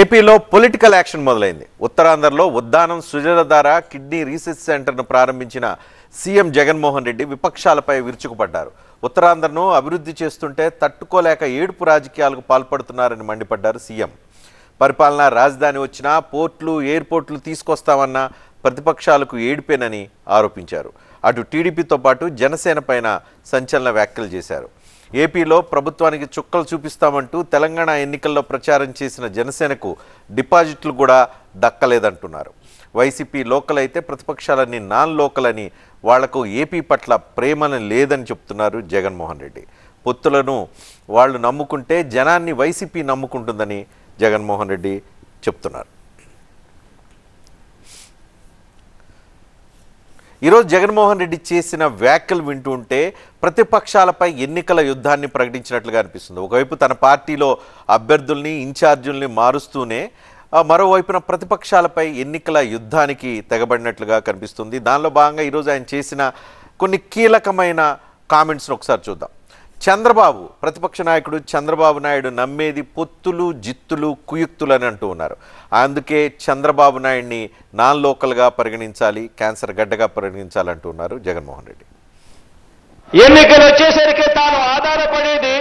ఏపీలో political action మొదలైంది. ఉత్తరాంధ్రలో ఉద్దానం సుజలధార కిడ్నీ రీసెర్చ్ సెంటర్ను ప్రారంభించిన సీఎం జగన్మోహన్ రెడ్డి విపక్షాలపై విరుచుకుపడ్డారు. ఉత్తరాంధ్రను అభివృద్ధి చేస్తుంటే తట్టుకోలేక ఏడుపు రాజకీయాలకు పాల్పడుతున్నారని మండిపడ్డారు సీఎం. పరిపాలనా రాజధాని వచ్చినా పోర్టులు ఎయిర్పోర్ట్లు తీసుకొస్తామన్న ప్రతిపక్షాలకు ఏడిపేనని ఆరోపించారు. అటు టీడీపీతో పాటు జనసేన పైన సంచలన వ్యాఖ్యలు చేశారు. ఏపీలో ప్రభుత్వానికి చుక్కలు చూపిస్తామంటూ తెలంగాణ ఎన్నికల్లో ప్రచారం చేసిన జనసేనకు డిపాజిట్లు కూడా దక్కలేదంటున్నారు. వైసీపీ లోకల్ అయితే ప్రతిపక్షాలన్నీ నాన్ లోకల్ అని, వాళ్లకు ఏపీ పట్ల ప్రేమను లేదని చెప్తున్నారు జగన్మోహన్ రెడ్డి. పొత్తులను వాళ్ళు నమ్ముకుంటే జనాన్ని వైసీపీ నమ్ముకుంటుందని జగన్మోహన్ రెడ్డి చెప్తున్నారు. ఈరోజు జగన్మోహన్ రెడ్డి చేసిన వ్యాఖ్యలు వింటుంటే ప్రతిపక్షాలపై ఎన్నికల యుద్ధాన్ని ప్రకటించినట్లుగా అనిపిస్తుంది. ఒకవైపు తన పార్టీలో అభ్యర్థుల్ని ఇన్ఛార్జీల్ని మారుస్తూనే మరోవైపున ప్రతిపక్షాలపై ఎన్నికల యుద్ధానికి తెగబడినట్లుగా కనిపిస్తుంది. దానిలో భాగంగా ఈరోజు ఆయన చేసిన కొన్ని కీలకమైన కామెంట్స్ను ఒకసారి చూద్దాం. చంద్రబాబు, ప్రతిపక్ష నాయకుడు చంద్రబాబు నాయుడు నమ్మేది పొత్తులు, జిత్తులు, కుయుక్తులు అని అంటూ ఉన్నారు. అందుకే చంద్రబాబు నాయుడిని నాన్ లోకల్గా పరిగణించాలి, క్యాన్సర్ గడ్డగా పరిగణించాలంటూ ఉన్నారు జగన్మోహన్ రెడ్డి. ఎన్నికలు వచ్చేసరికి తాను ఆధారపడేది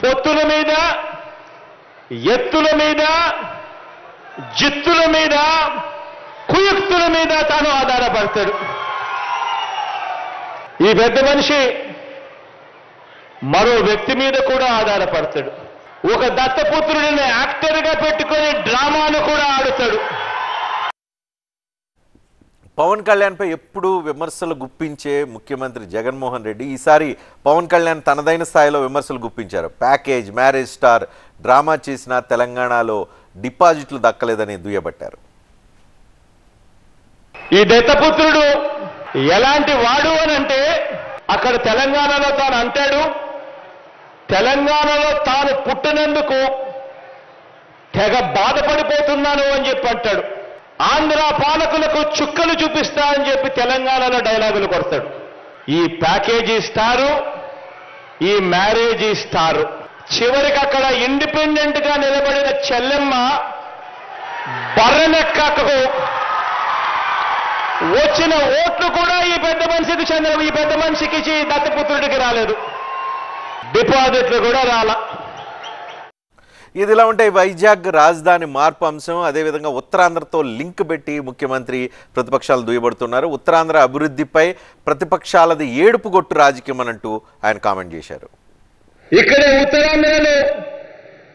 పొత్తుల మీద, ఎత్తుల మీద, జిత్తుల మీద, కుయుక్తుల మీద తాను ఆధారపడతాడు. ఈ పెద్ద మనిషి మరో వ్యక్తి మీద కూడా ఆధారపడతాడు. ఒక దత్తపుత్రుడిని యాక్టర్గా పెట్టుకొని డ్రామాను కూడా ఆడుతాడు. పవన్ కళ్యాణ్పై ఎప్పుడూ విమర్శలు గుప్పించే ముఖ్యమంత్రి జగన్మోహన్ రెడ్డి ఈసారి పవన్ కళ్యాణ్ తనదైన స్థాయిలో విమర్శలు గుప్పించారు. ప్యాకేజ్, మ్యారేజ్ స్టార్ డ్రామా చేసిన తెలంగాణలో డిపాజిట్లు దక్కలేదని దుయ్యబట్టారు. ఈ దత్తపుత్రుడు ఎలాంటి వాడు అనంటే, అక్కడ తెలంగాణలో తాను అంటాడు, తెలంగాణలో తాను పుట్టినందుకు తెగ బాధపడిపోతున్నాను అని చెప్పి అంటాడు. ఆంధ్ర పాలకులకు చుక్కలు చూపిస్తా అని చెప్పి తెలంగాణలో డైలాగులు కొడతాడు. ఈ ప్యాకేజీ స్టారు, ఈ మ్యారేజీ స్టారు, చివరికి అక్కడ ఇండిపెండెంట్ గా నిలబడిన చెల్లెమ్మ బర్రెనెక్కకు వచ్చిన ఓట్లు కూడా ఈ పెద్ద మనిషికి దత్తపుత్రుడికి రాలేదు. డిపాజిట్లు కూడా రాలా. ఇదిలా ఉంటే వైజాగ్ రాజధాని మార్పు అంశం, అదేవిధంగా ఉత్తరాంధ్రతో లింక్ పెట్టి ముఖ్యమంత్రి ప్రతిపక్షాలు దుయ్యబడుతున్నారు. ఉత్తరాంధ్ర అభివృద్ధిపై ప్రతిపక్షాలది ఏడుపుగొట్టు రాజకీయం అనంటూ ఆయన కామెంట్ చేశారు. ఇక్కడే ఉత్తరాంధ్రలో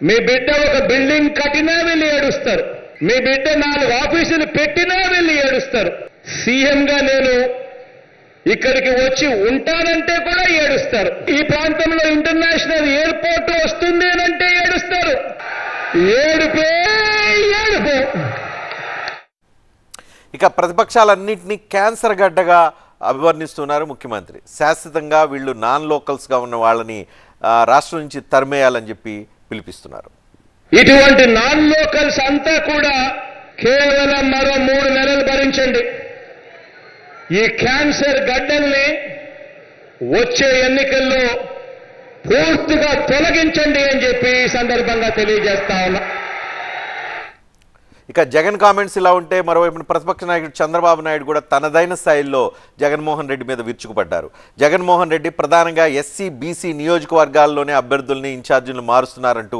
మీ బిడ్డ ఒక బిల్డింగ్ కట్టినా వెళ్ళి ఏడుస్తారు, మీ బిడ్డ 4 ఆఫీసులు పెట్టినా వెళ్ళి ఏడుస్తారు. సీఎంగా నేను ఇక్కడికి వచ్చి ఉంటానంటే కూడా ఏడుస్తారు. ఈ ప్రాంతంలో ఇంటర్నేషనల్ ఎయిర్పోర్ట్ వస్తుంది అంటే ఏడుస్తారు. ఏడుపే ఏడుపు. ఇక ప్రతిపక్షాలన్నింటినీ క్యాన్సర్ గడ్డగా అభివర్ణిస్తున్నారు ముఖ్యమంత్రి. శాశ్వతంగా వీళ్ళు నాన్ లోకల్స్గా ఉన్న వాళ్ళని రాష్ట్రం నుంచి తరిమేయాలని చెప్పి పిలిపిస్తున్నారు. ఇటువంటి నాన్ లోకల్స్ అంతా కూడా కేవలం మరో 3 నెలలు భరించండి. ఈ క్యాన్సర్ గడ్డల్ని వచ్చే ఎన్నికల్లో పూర్తిగా తొలగించండి అని చెప్పి ఈ సందర్భంగా తెలియజేస్తా ఉన్నా. ఇక జగన్ కామెంట్స్ ఇలా ఉంటే మరోవైపు ప్రతిపక్ష నాయకుడు చంద్రబాబు నాయుడు కూడా తనదైన స్థాయిలో జగన్మోహన్ రెడ్డి మీద విరుచుకుపడ్డారు. జగన్మోహన్ రెడ్డి ప్రధానంగా ఎస్సీ, బీసీ నియోజకవర్గాల్లోనే అభ్యర్థుల్ని, ఇన్ఛార్జీలను మారుస్తున్నారంటూ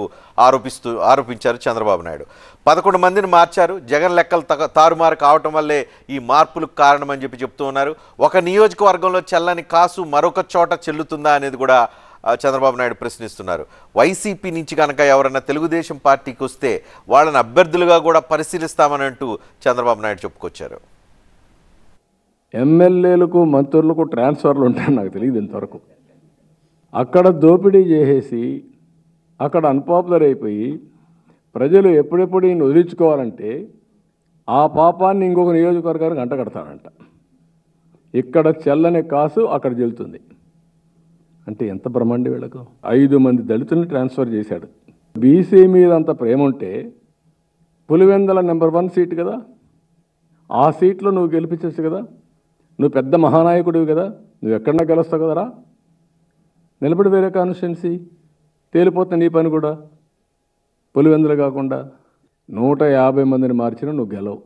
ఆరోపించారు చంద్రబాబు నాయుడు. 11 మందిని మార్చారు. జగన్ లెక్కలు తారుమారు కావటం వల్లే ఈ మార్పులకు కారణమని చెప్పి చెప్తూ ఉన్నారు. ఒక నియోజకవర్గంలో చెల్లని కాసు మరొక చోట చెల్లుతుందా అనేది కూడా చంద్రబాబు నాయుడు ప్రశ్నిస్తున్నారు. వైసీపీ నుంచి కనుక ఎవరన్నా తెలుగుదేశం పార్టీకి వస్తే వాళ్ళని అభ్యర్థులుగా కూడా పరిశీలిస్తామని అంటూ చంద్రబాబు నాయుడు చెప్పుకొచ్చారు. ఎమ్మెల్యేలకు, మంత్రులకు ట్రాన్స్ఫర్లు ఉంటాయని నాకు తెలియదు ఇంతవరకు. అక్కడ దోపిడీ చేసేసి అక్కడ అన్పాపులర్ అయిపోయి ప్రజలు ఎప్పుడెప్పుడు ఈయన వదిలించుకోవాలంటే ఆ పాపాన్ని ఇంకొక నియోజకవర్గానికి అంటగడతాడంట. ఇక్కడ చెల్లని కాసు అక్కడ చెల్లుతుంది అంటే ఎంత బ్రహ్మాండి వీళ్ళకు. 5 మంది దళితుల్ని ట్రాన్స్ఫర్ చేశాడు. బీసీ మీద అంత ప్రేమ ఉంటే పులివెందల నెంబర్ 1 సీట్ కదా, ఆ సీట్లో నువ్వు గెలిపించచ్చు కదా. నువ్వు పెద్ద మహానాయకుడివి కదా, నువ్వు ఎక్కడన్నా గెలుస్తావు కదరా. నిలబడి వేరే కాన్స్టిట్యున్సీ తేలిపోతుంది నీ పని కూడా. పులివెందులు కాకుండా 150 మందిని మార్చినా నువ్వు గెలవు.